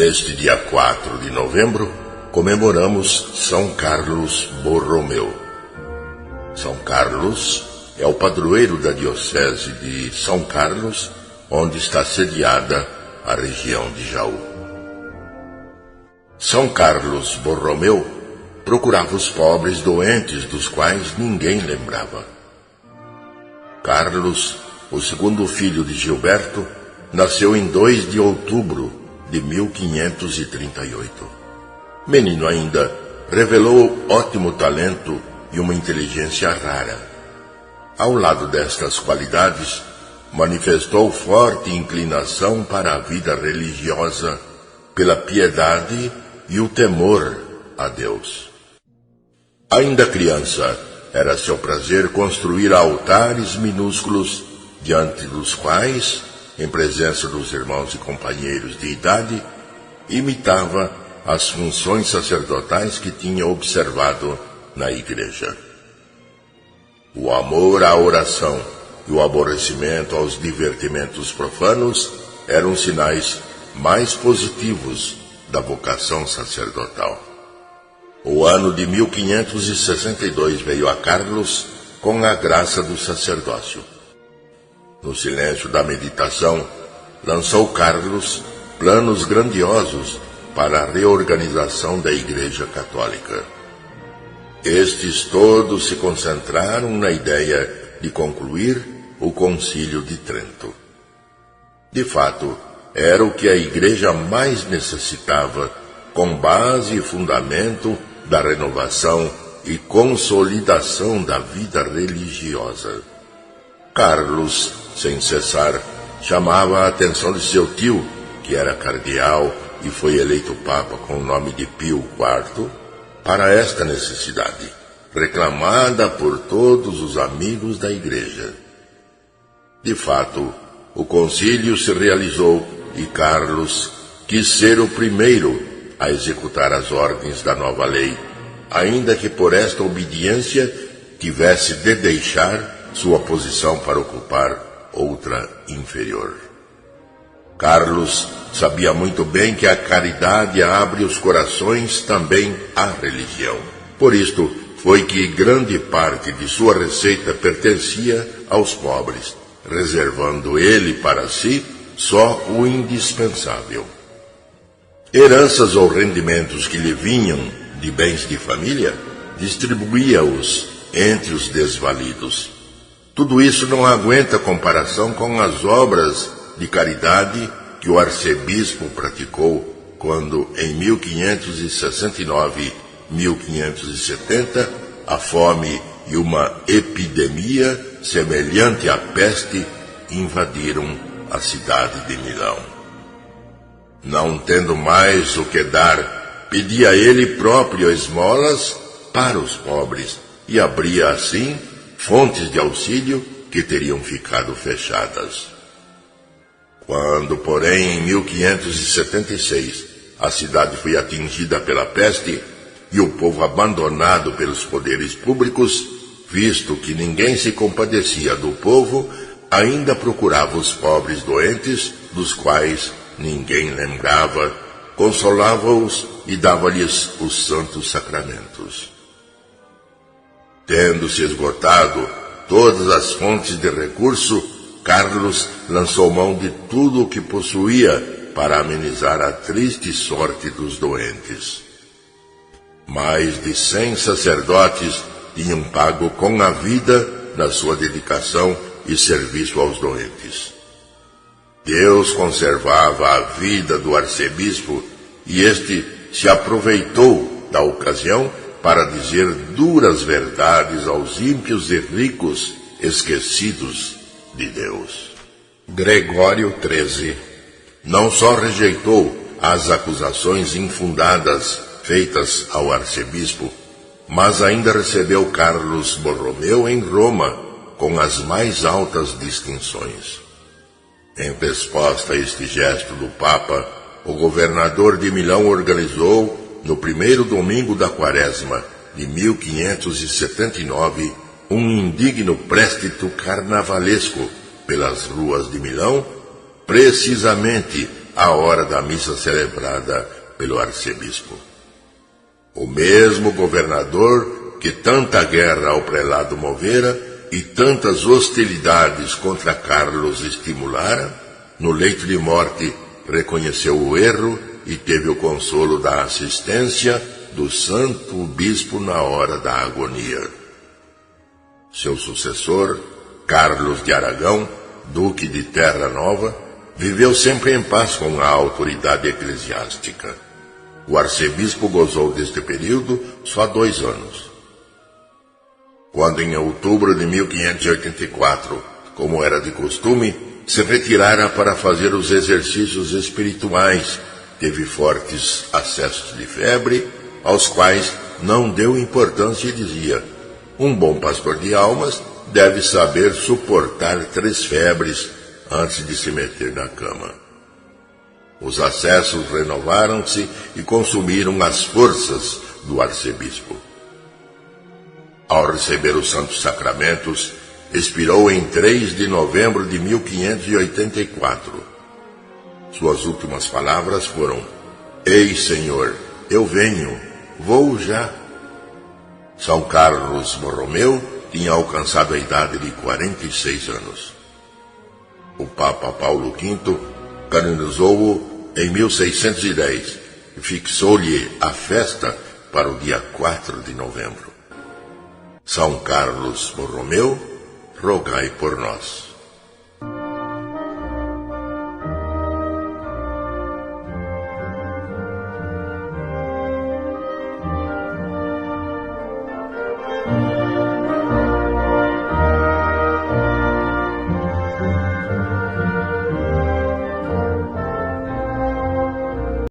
Neste dia 4 de novembro, comemoramos São Carlos Borromeu. São Carlos é o padroeiro da diocese de São Carlos, onde está sediada a região de Jaú. São Carlos Borromeu procurava os pobres doentes dos quais ninguém lembrava. Carlos, o segundo filho de Gilberto, nasceu em 2 de outubro de 1538. Menino ainda, revelou ótimo talento e uma inteligência rara. Ao lado destas qualidades, manifestou forte inclinação para a vida religiosa, pela piedade e o temor a Deus. Ainda criança, era seu prazer construir altares minúsculos, diante dos quais, em presença dos irmãos e companheiros de idade, imitava as funções sacerdotais que tinha observado na igreja. O amor à oração e o aborrecimento aos divertimentos profanos eram sinais mais positivos da vocação sacerdotal. O ano de 1562 veio a Carlos com a graça do sacerdócio. No silêncio da meditação, lançou Carlos planos grandiosos para a reorganização da Igreja Católica. Estes todos se concentraram na ideia de concluir o Concílio de Trento. De fato, era o que a Igreja mais necessitava, com base e fundamento da renovação e consolidação da vida religiosa. Carlos, sem cessar, chamava a atenção de seu tio, que era cardeal e foi eleito Papa com o nome de Pio IV, para esta necessidade, reclamada por todos os amigos da Igreja. De fato, o concílio se realizou e Carlos quis ser o primeiro a executar as ordens da nova lei, ainda que por esta obediência tivesse de deixar sua posição para ocupar outra inferior. Carlos sabia muito bem que a caridade abre os corações também à religião. Por isto, foi que grande parte de sua receita pertencia aos pobres, reservando ele para si só o indispensável. Heranças ou rendimentos que lhe vinham de bens de família, distribuía-os entre os desvalidos. Tudo isso não aguenta comparação com as obras de caridade que o arcebispo praticou quando, em 1569-1570, a fome e uma epidemia semelhante à peste invadiram a cidade de Milão. Não tendo mais o que dar, pedia ele próprio esmolas para os pobres e abria assim fontes de auxílio que teriam ficado fechadas. Quando, porém, em 1576, a cidade foi atingida pela peste e o povo abandonado pelos poderes públicos, visto que ninguém se compadecia do povo, ainda procurava os pobres doentes, dos quais ninguém lembrava, consolava-os e dava-lhes os santos sacramentos. Tendo-se esgotado todas as fontes de recurso, Carlos lançou mão de tudo o que possuía para amenizar a triste sorte dos doentes. Mais de 100 sacerdotes tinham pago com a vida na sua dedicação e serviço aos doentes. Deus conservava a vida do arcebispo e este se aproveitou da ocasião para dizer duras verdades aos ímpios e ricos esquecidos de Deus. Gregório XIII não só rejeitou as acusações infundadas feitas ao arcebispo, mas ainda recebeu Carlos Borromeu em Roma com as mais altas distinções. Em resposta a este gesto do Papa, o governador de Milão organizou, no primeiro domingo da Quaresma de 1579, um indigno préstito carnavalesco pelas ruas de Milão, precisamente a hora da missa celebrada pelo arcebispo. O mesmo governador que tanta guerra ao prelado movera e tantas hostilidades contra Carlos estimulara, no leito de morte reconheceu o erro e teve o consolo da assistência do santo bispo na hora da agonia. Seu sucessor, Carlos de Aragão, duque de Terra Nova, viveu sempre em paz com a autoridade eclesiástica. O arcebispo gozou deste período só 2 anos. Quando em outubro de 1584, como era de costume, se retirara para fazer os exercícios espirituais, teve fortes acessos de febre, aos quais não deu importância e dizia: um bom pastor de almas deve saber suportar 3 febres antes de se meter na cama. Os acessos renovaram-se e consumiram as forças do arcebispo. Ao receber os santos sacramentos, expirou em 3 de novembro de 1584. Suas últimas palavras foram: Ei, Senhor, eu venho, vou já. São Carlos Borromeu tinha alcançado a idade de 46 anos. O Papa Paulo V canonizou-o em 1610 e fixou-lhe a festa para o dia 4 de novembro. São Carlos Borromeu, rogai por nós.